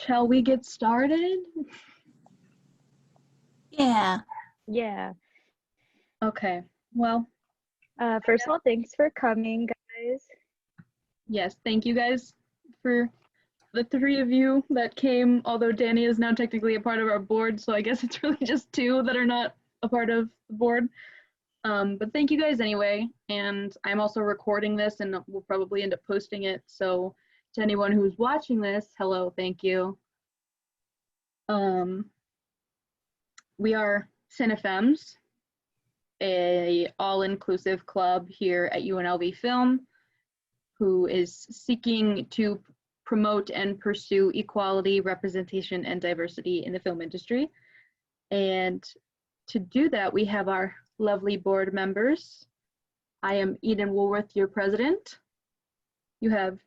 Shall we get started? Yeah. Yeah. Okay, well, First of all, thanks for coming, guys. yes, thank you guys for the three of you that came, although Danny is now technically a part of our board, so I guess it's really just two that are not a part of the board. But thank you guys anyway, and I'm also recording this and we'll probably end up posting it, so to anyone who's watching this, hello, thank you. We are Cinefemmes, a all-inclusive club here at UNLV Film who is seeking to promote and pursue equality, representation, and diversity in the film industry. And to do that, we have our lovely board members. I am Eden Woolworth, your president. You have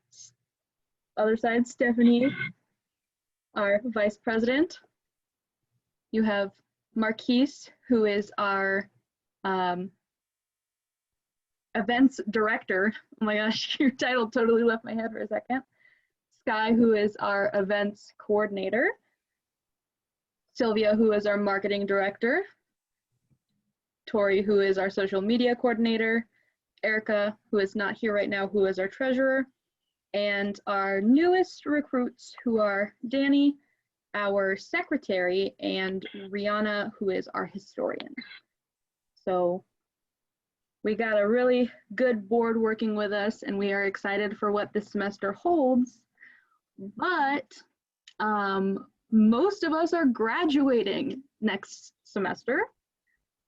other side, Stephanie, our vice president. You have Marquise, who is our events director. Oh my gosh, your title totally left my head for a second. Sky, who is our events coordinator. Sylvia, who is our marketing director. Tori, who is our social media coordinator. Erica, who is not here right now, who is our treasurer. And our newest recruits, who are Danny, our secretary, and Rihanna, who is our historian. So we got a really good board working with us, and we are excited for what this semester holds. But most of us are graduating next semester.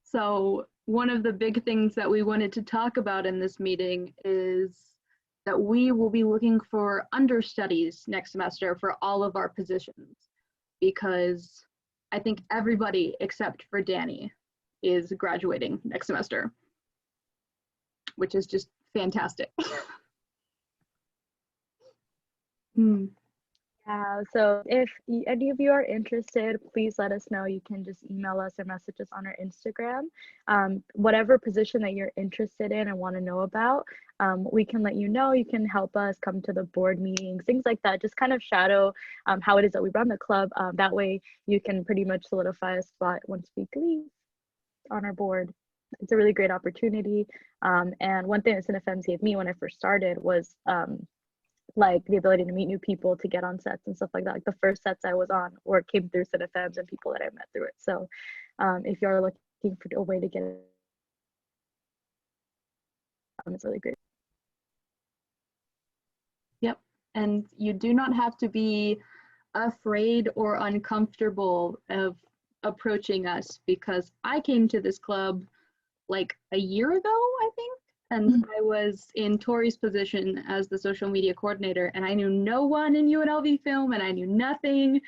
So one of the big things that we wanted to talk about in this meeting is that we will be looking for understudies next semester for all of our positions, because I think everybody except for Danny is graduating next semester, which is just fantastic. Yeah, so if any of you are interested, please let us know. You can just email us or message us on our Instagram. Whatever position that you're interested in and want to know about, we can let you know. You can help us come to the board meetings, things like that. Just kind of shadow how it is that we run the club. That way you can pretty much solidify a spot once we leave on our board. It's a really great opportunity. And one thing that Cinefemmes gave me when I first started was like the ability to meet new people, to get on sets and stuff like that. Like the first sets I was on or came through Cinefemmes and people that I met through it. So if you're looking for a way to get it, it's really great. Yep, and you do not have to be afraid or uncomfortable of approaching us, because I came to this club like a year ago, I think, and I was in Tori's position as the social media coordinator, and I knew no one in UNLV Film, and I knew nothing,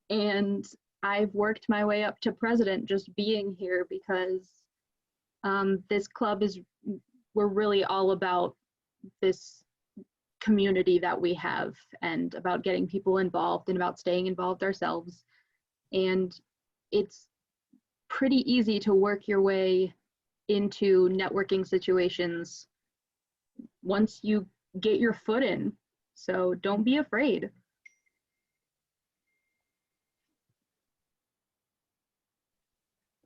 and I've worked my way up to president just being here, because this club we're really all about this community that we have, and about getting people involved and about staying involved ourselves. And it's pretty easy to work your way into networking situations once you get your foot in. So don't be afraid.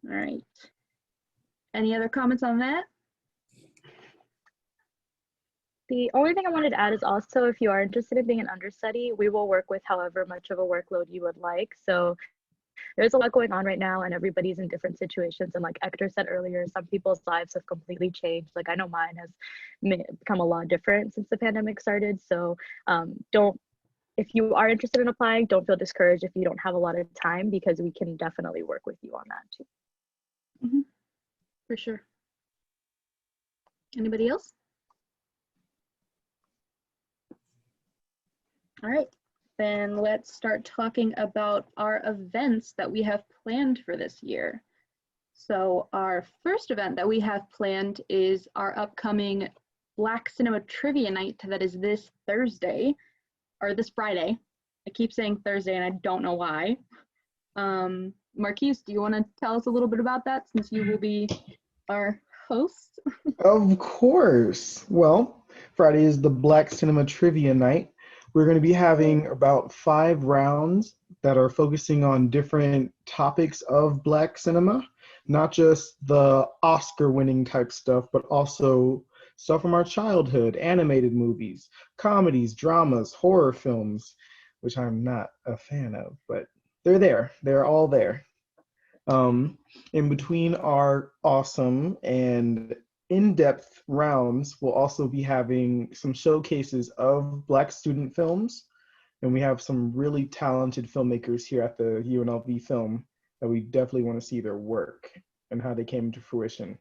All right. Any other comments on that? The only thing I wanted to add is also, if you are interested in being an understudy, we will work with however much of a workload you would like. So there's a lot going on right now, and everybody's in different situations. And like Hector said earlier, some people's lives have completely changed. Like I know mine has become a lot different since the pandemic started. So if you are interested in applying, don't feel discouraged if you don't have a lot of time, because we can definitely work with you on that too. Mm-hmm. For sure. Anybody else? All right. Then let's start talking about our events that we have planned for this year. So our first event that we have planned is our upcoming Black Cinema Trivia Night that is this Thursday, or this Friday. I keep saying Thursday and I don't know why. Marquise, do you want to tell us a little bit about that, since you will be our host? Of course. Well, Friday is the Black Cinema Trivia Night. We're going to be having about 5 rounds that are focusing on different topics of Black cinema, not just the Oscar-winning type stuff, but also stuff from our childhood, animated movies, comedies, dramas, horror films, which I'm not a fan of, but they're there. They're all there. In between our awesome and in-depth rounds, we'll also be having some showcases of Black student films, and we have some really talented filmmakers here at the UNLV Film that we definitely want to see their work and how they came to fruition.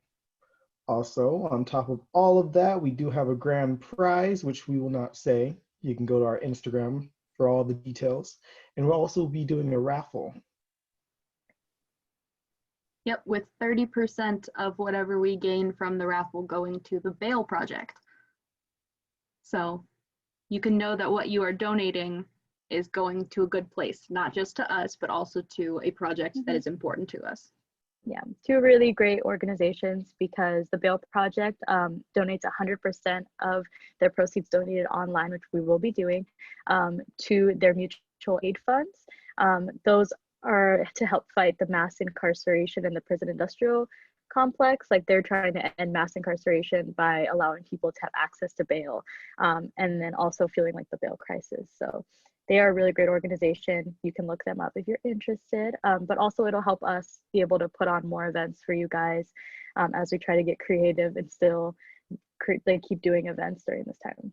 Also, on top of all of that, we do have a grand prize, which we will not say. You can go to our Instagram for all the details. And we'll also be doing a raffle. Yep, with 30% of whatever we gain from the raffle going to the Bail Project. So you can know that what you are donating is going to a good place, not just to us, but also to a project that is important to us. Yeah, 2 really great organizations, because the Bail Project donates 100% of their proceeds donated online, which we will be doing, to their mutual aid funds. Those are to help fight the mass incarceration in the prison industrial complex. Like, they're trying to end mass incarceration by allowing people to have access to bail, and then also feeling like the bail crisis. So they are a really great organization. You can look them up if you're interested, but also it'll help us be able to put on more events for you guys, as we try to get creative and still keep doing events during this time.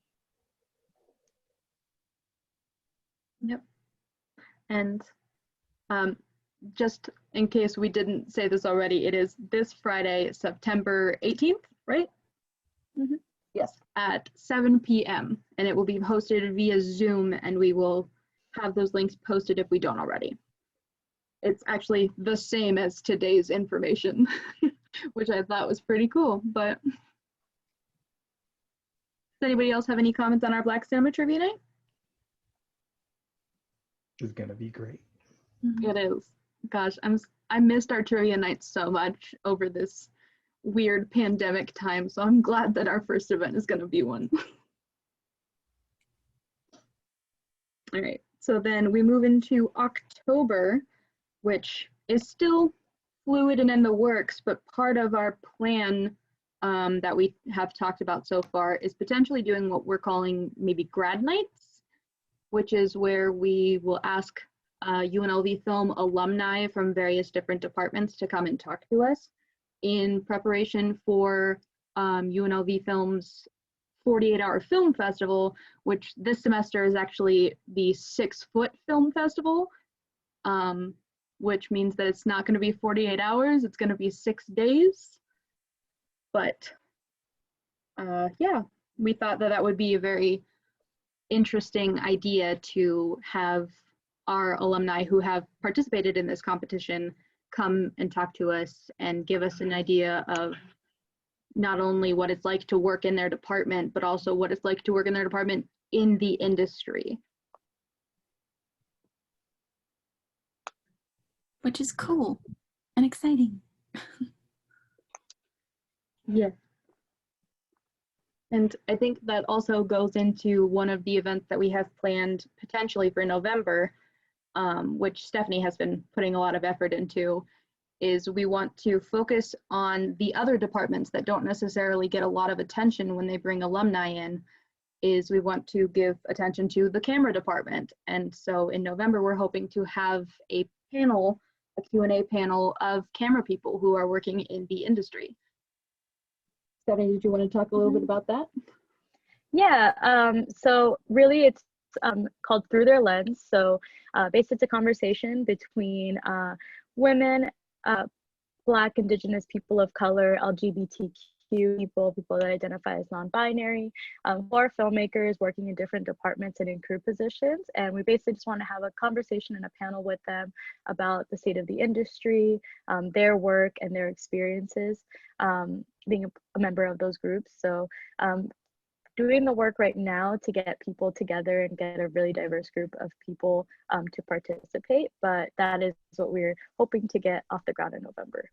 Yep. And just in case we didn't say this already, it is this Friday, September 18th, right? Mm-hmm. Yes, at 7 p.m. and it will be hosted via Zoom, and we will have those links posted if we don't already. It's actually the same as today's information, which I thought was pretty cool. But does anybody else have any comments on our Black Cinema Trivia Night? It's gonna be great. It is. Gosh, I missed our trivia nights so much over this weird pandemic time, so I'm glad that our first event is going to be one. All right, so then we move into October, which is still fluid and in the works, but part of our plan that we have talked about so far is potentially doing what we're calling maybe grad nights, which is where we will ask UNLV Film alumni from various different departments to come and talk to us in preparation for UNLV Film's 48-hour film festival, which this semester is actually the 6-foot film festival, which means that it's not going to be 48 hours, it's going to be 6 days. But yeah, we thought that that would be a very interesting idea to have our alumni who have participated in this competition come and talk to us and give us an idea of not only what it's like to work in their department, but also what it's like to work in their department in the industry. Which is cool and exciting. Yeah. And I think that also goes into one of the events that we have planned potentially for November, which Stephanie has been putting a lot of effort into, is we want to focus on the other departments that don't necessarily get a lot of attention when they bring alumni in, is we want to give attention to the camera department. And so in November, we're hoping to have a panel, a Q&A panel of camera people who are working in the industry. Stephanie, did you want to talk a little bit about that? Yeah, so really it's called Through Their Lens. So basically it's a conversation between women, Black, Indigenous, people of color, LGBTQ people, people that identify as non-binary, who are filmmakers working in different departments and in crew positions. And we basically just want to have a conversation and a panel with them about the state of the industry, their work and their experiences, being a member of those groups. So doing the work right now to get people together and get a really diverse group of people to participate, but that is what we're hoping to get off the ground in November.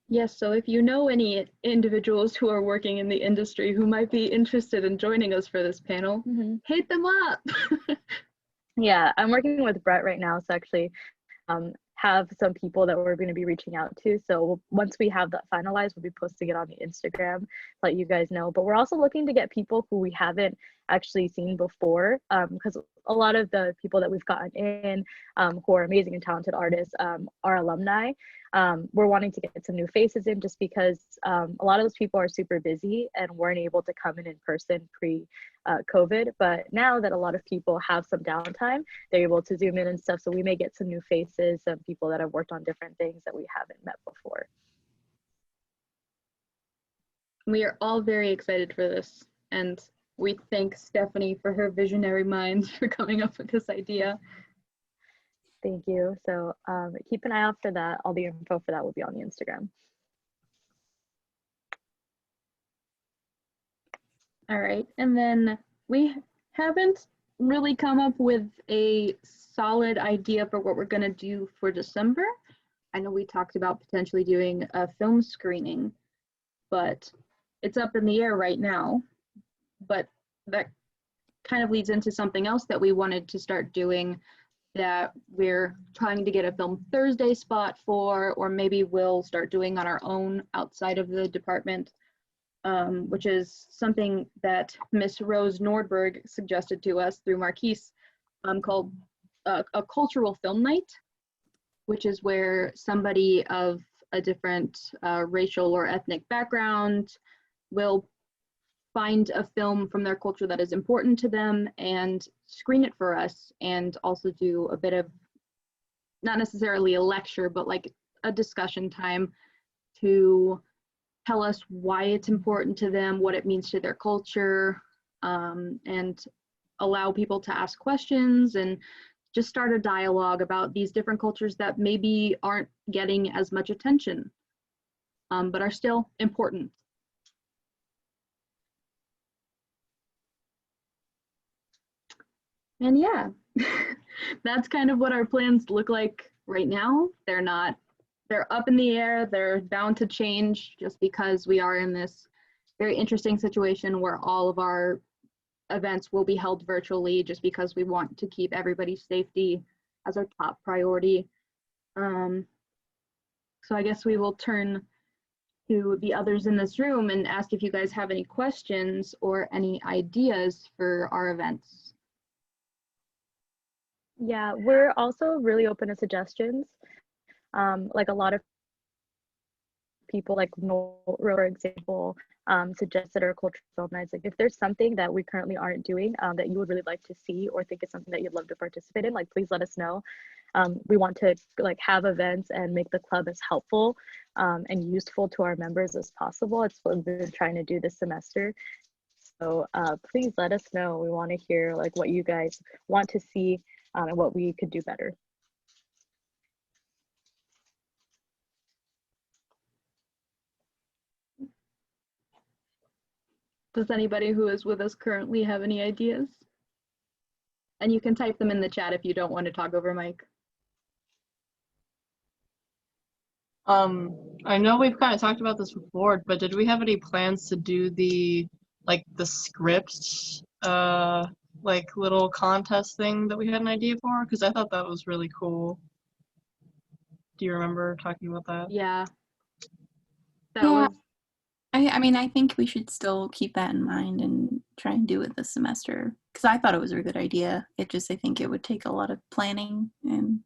Yes, so if you know any individuals who are working in the industry who might be interested in joining us for this panel, hit them up. Yeah, I'm working with Brett right now, so actually have some people that we're going to be reaching out to. So once we have that finalized, we'll be posting it on the Instagram to let you guys know. But we're also looking to get people who we haven't actually seen before, because a lot of the people that we've gotten in who are amazing and talented artists are alumni. We're wanting to get some new faces in just because a lot of those people are super busy and weren't able to come in person pre COVID. But now that a lot of people have some downtime, they're able to zoom in and stuff. So we may get some new faces, some people that have worked on different things that we haven't met before. We are all very excited for this, and we thank Stephanie for her visionary mind for coming up with this idea. Thank you. So keep an eye out for that. All the info for that will be on the Instagram. All right, and then we haven't really come up with a solid idea for what we're going to do for December. I know we talked about potentially doing a film screening, but it's up in the air right now. But that kind of leads into something else that we wanted to start doing, that we're trying to get a Film Thursday spot for, or maybe we'll start doing on our own outside of the department, which is something that Miss Rose Nordberg suggested to us through Marquise, called a cultural film night, which is where somebody of a different racial or ethnic background will find a film from their culture that is important to them and screen it for us, and also do a bit of, not necessarily a lecture, but like a discussion time to tell us why it's important to them, what it means to their culture, and allow people to ask questions and just start a dialogue about these different cultures that maybe aren't getting as much attention, but are still important. And yeah, that's kind of what our plans look like right now. They're up in the air. They're bound to change just because we are in this very interesting situation where all of our events will be held virtually, just because we want to keep everybody's safety as our top priority. So I guess we will turn to the others in this room and ask if you guys have any questions or any ideas for our events. Yeah, we're also really open to suggestions. Like a lot of people, like Noel, for example, suggested our cultural film nights. Like if there's something that we currently aren't doing that you would really like to see or think is something that you'd love to participate in, like please let us know. We want to like have events and make the club as helpful and useful to our members as possible. It's what we've been trying to do this semester. So please let us know. We want to hear like what you guys want to see and what we could do better. Does anybody who is with us currently have any ideas? And you can type them in the chat if you don't want to talk over Mike. I know we've kind of talked about this before, but did we have any plans to do the script like little contest thing that we had an idea for? Because I thought that was really cool. Do you remember talking about that? Yeah. Yeah. I mean, I think we should still keep that in mind and try and do it this semester, because I thought it was a good idea. I think it would take a lot of planning, and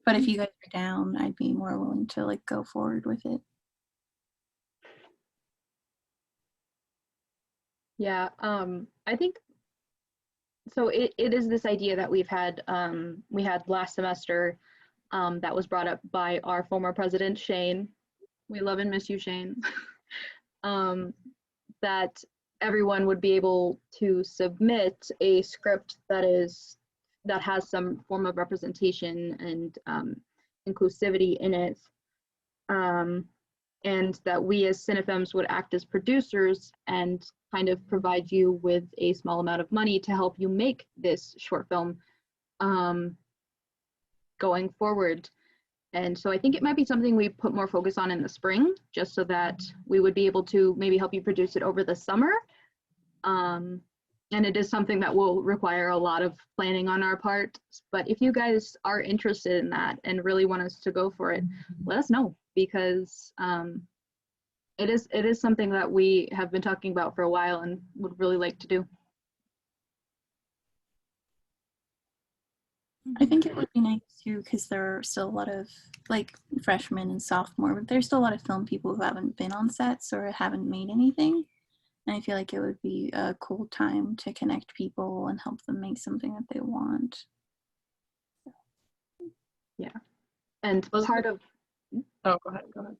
but if you guys are down, I'd be more willing to like go forward with it. Yeah, I think so. It is this idea that we had last semester, that was brought up by our former president, Shane. We love and miss you, Shane. That everyone would be able to submit a script that has some form of representation and inclusivity in it, and that we as Cinefemmes would act as producers and kind of provide you with a small amount of money to help you make this short film going forward. And so I think it might be something we put more focus on in the spring, just so that we would be able to maybe help you produce it over the summer. And it is something that will require a lot of planning on our part. But if you guys are interested in that and really want us to go for it, let us know, because it is something that we have been talking about for a while and would really like to do. I think it would be nice too, because there are still a lot of like freshmen and sophomore, but there's still a lot of film people who haven't been on sets or haven't made anything. And I feel like it would be a cool time to connect people and help them make something that they want. Yeah. And part of Oh, go ahead.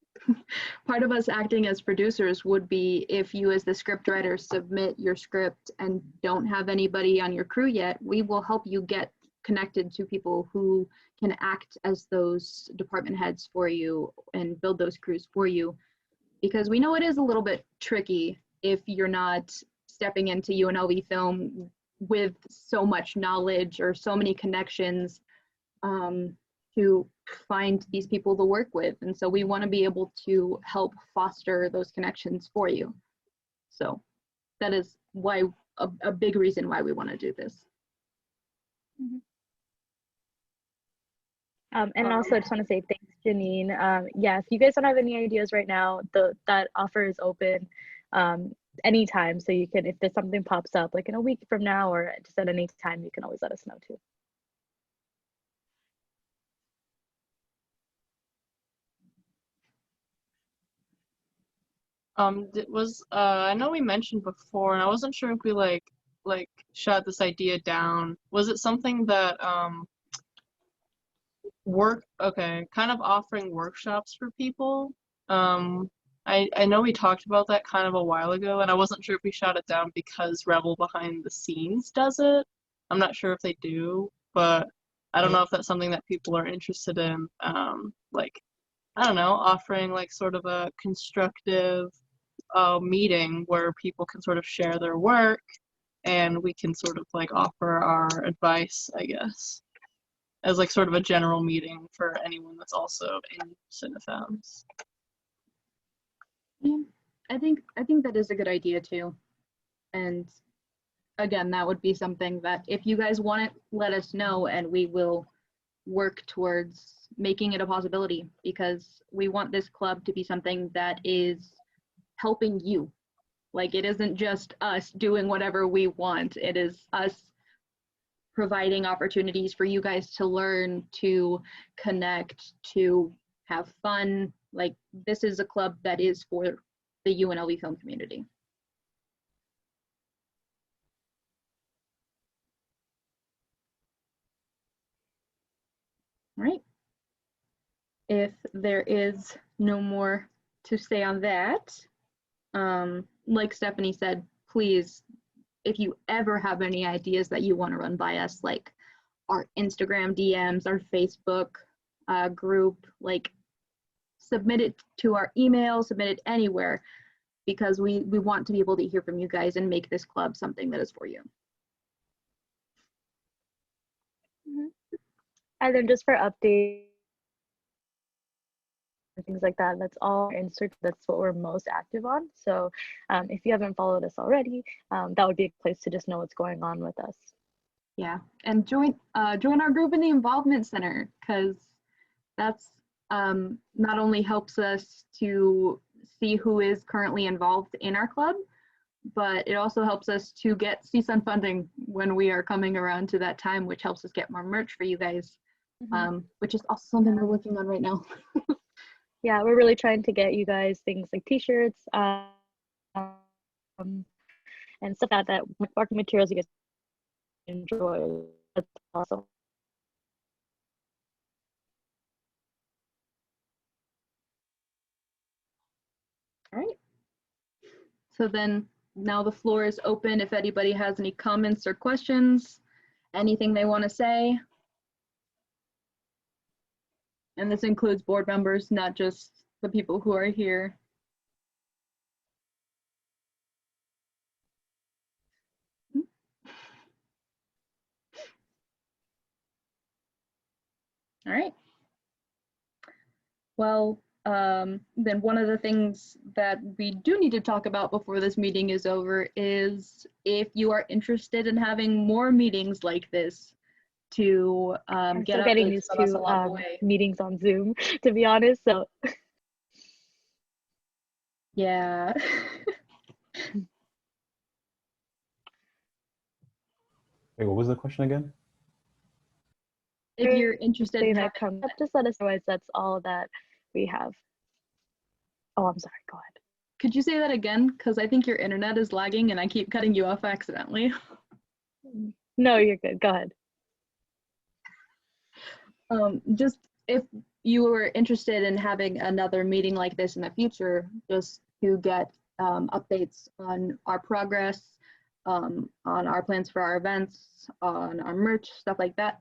part of us acting as producers would be if you as the script writer submit your script and don't have anybody on your crew yet, we will help you get connected to people who can act as those department heads for you and build those crews for you. Because we know it is a little bit tricky if you're not stepping into UNLV film with so much knowledge or so many connections to find these people to work with. And so we want to be able to help foster those connections for you. So that is why a big reason why we want to do this. Mm-hmm. And also, I just want to say thanks, Janine. Yeah, if you guys don't have any ideas right now, that offer is open anytime. So you can, if there's something pops up, like in a week from now or just at any time, you can always let us know too. I know we mentioned before, and I wasn't sure if we like shot this idea down. Was it something that kind of offering workshops for people? I know we talked about that kind of a while ago, and I wasn't sure if we shot it down because Rebel Behind the Scenes does it. I'm not sure if they do, but I don't know if that's something that people are interested in. Like, I don't know, offering like sort of a constructive meeting where people can sort of share their work and we can sort of like offer our advice, I guess, as like sort of a general meeting for anyone that's also in Cinefemmes. Yeah, I think that is a good idea too. And again, that would be something that if you guys want it, let us know and we will work towards making it a possibility, because we want this club to be something that is helping you. Like, it isn't just us doing whatever we want. It is us providing opportunities for you guys to learn, to connect, to have fun. Like, this is a club that is for the UNLV film community. All right. If there is no more to say on that, like Stephanie said, please, if you ever have any ideas that you want to run by us, like our Instagram DMs, our Facebook group, like submit it to our email, submit it anywhere, because we want to be able to hear from you guys and make this club something that is for you. Mm-hmm. And then just for updates and things like that, that's all Instagram. That's what we're most active on. So if you haven't followed us already, that would be a place to just know what's going on with us. Yeah, and join our group in the Involvement Center, because that's not only helps us to see who is currently involved in our club, but it also helps us to get CSUN funding when we are coming around to that time, which helps us get more merch for you guys, which is also something we're working on right now. Yeah, we're really trying to get you guys things like t-shirts and stuff like that marketing materials you guys enjoy. That's awesome. All right. So then now the floor is open if anybody has any comments or questions, anything they want to say. And this includes board members, not just the people who are here. All right. Well, then one of the things that we do need to talk about before this meeting is over is if you are interested in having more meetings like this to I'm get still getting updates used from us to along the way. meetings on Zoom, to be honest. So Yeah. Wait, what was the question again? If you're interested in anything having, that comes up, just let us know. That's all that we have. Oh, I'm sorry. Go ahead. could you say that again? Because I think your internet is lagging and I keep cutting you off accidentally. No, you're good. Go ahead. Just if you were interested in having another meeting like this in the future, just to get updates on our progress, on our plans for our events, on our merch, stuff like that.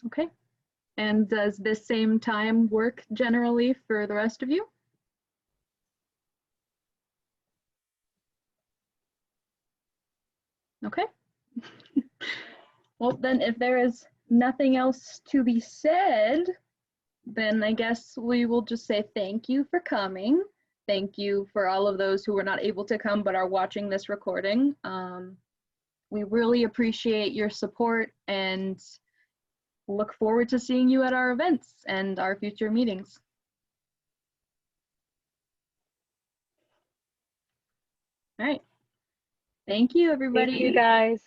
Okay. And does this same time work generally for the rest of you? Okay. Well, then if there is nothing else to be said, then I guess we will just say thank you for coming. Thank you for all of those who were not able to come but are watching this recording. We really appreciate your support and look forward to seeing you at our events and our future meetings. All right. Thank you, everybody. Thank you, guys.